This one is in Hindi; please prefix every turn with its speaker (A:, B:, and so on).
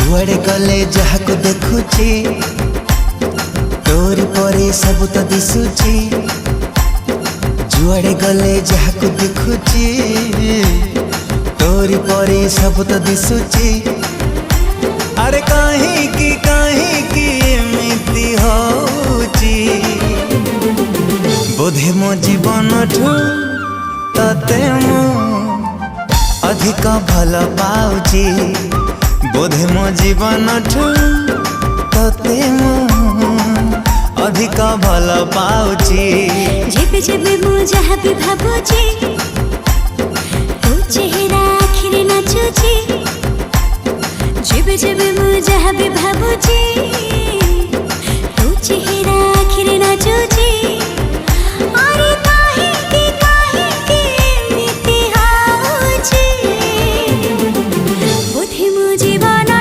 A: जुआड़े गले जहाँ को देखुची तोरी परे सब तो दिशुची। जुआड़े गले जहाँ को देखुची तोरी परे सब तो दिशुची। अरे कहीं की एमिति होची बोधे मो जीवन ठू तते मु अधिक भल पाउची। बोधे मो जीवन ठू तते मु अधिक भल पाउची।
B: जेबे जेबे मु जहाँ भी भाबुची तो चेहरा आखिरे नाचुची। जेबे जेबे मु जहाँ भी भाबुची